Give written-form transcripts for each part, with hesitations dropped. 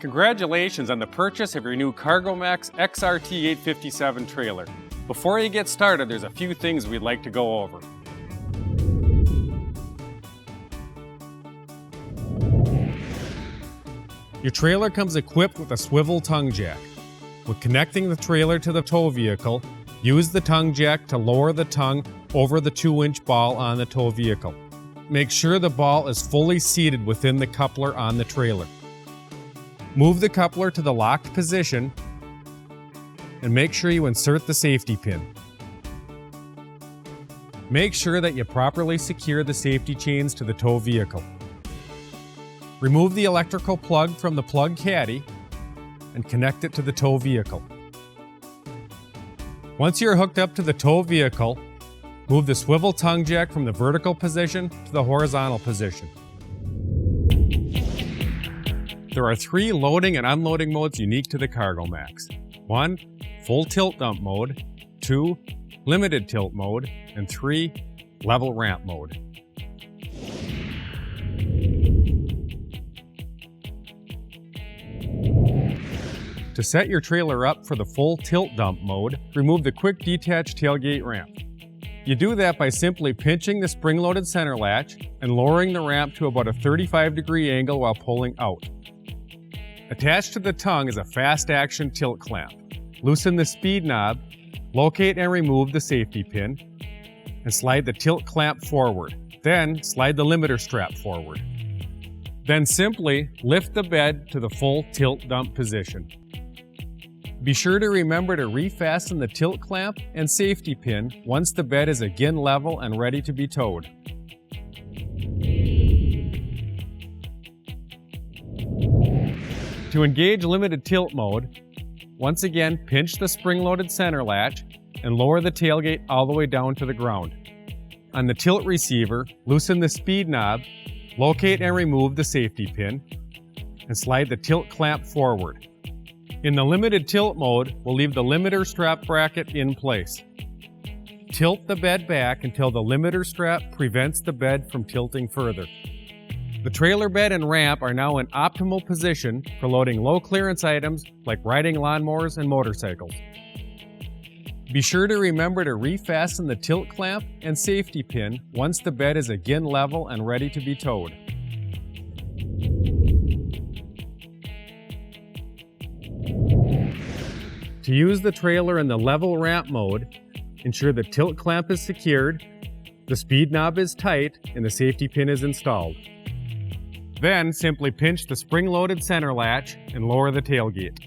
Congratulations on the purchase of your new CargoMax XRT 857 trailer. Before you get started, there's a few things we'd like to go over. Your trailer comes equipped with a swivel tongue jack. When connecting the trailer to the tow vehicle, use the tongue jack to lower the tongue over the 2-inch ball on the tow vehicle. Make sure the ball is fully seated within the coupler on the trailer. Move the coupler to the locked position and make sure you insert the safety pin. Make sure that you properly secure the safety chains to the tow vehicle. Remove the electrical plug from the plug caddy and connect it to the tow vehicle. Once you're hooked up to the tow vehicle, move the swivel tongue jack from the vertical position to the horizontal position. There are 3 loading and unloading modes unique to the CargoMax. 1. Full tilt dump mode. 2. Limited tilt mode. And 3. Level ramp mode. To set your trailer up for the full tilt dump mode, remove the quick detach tailgate ramp. You do that by simply pinching the spring-loaded center latch and lowering the ramp to about a 35-degree angle while pulling out. Attached to the tongue is a fast-action tilt clamp. Loosen the speed knob, locate and remove the safety pin, and slide the tilt clamp forward. Then slide the limiter strap forward. Then simply lift the bed to the full tilt dump position. Be sure to remember to refasten the tilt clamp and safety pin once the bed is again level and ready to be towed. To engage limited tilt mode, once again pinch the spring-loaded center latch and lower the tailgate all the way down to the ground. On the tilt receiver, loosen the speed knob, locate and remove the safety pin, and slide the tilt clamp forward. In the limited tilt mode, we'll leave the limiter strap bracket in place. Tilt the bed back until the limiter strap prevents the bed from tilting further. The trailer bed and ramp are now in optimal position for loading low clearance items like riding lawnmowers and motorcycles. Be sure to remember to refasten the tilt clamp and safety pin once the bed is again level and ready to be towed. To use the trailer in the level ramp mode, ensure the tilt clamp is secured, the speed knob is tight, and the safety pin is installed. Then simply pinch the spring-loaded center latch and lower the tailgate.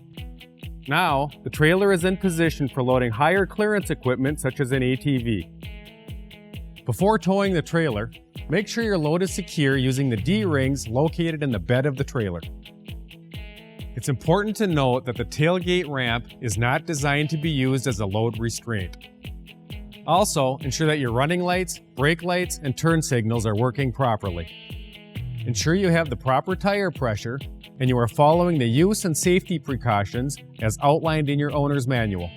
Now, the trailer is in position for loading higher clearance equipment such as an ATV. Before towing the trailer, make sure your load is secure using the D-rings located in the bed of the trailer. It's important to note that the tailgate ramp is not designed to be used as a load restraint. Also, ensure that your running lights, brake lights, and turn signals are working properly. Ensure you have the proper tire pressure and you are following the use and safety precautions as outlined in your owner's manual.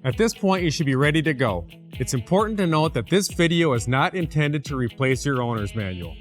At this point, you should be ready to go. It's important to note that this video is not intended to replace your owner's manual.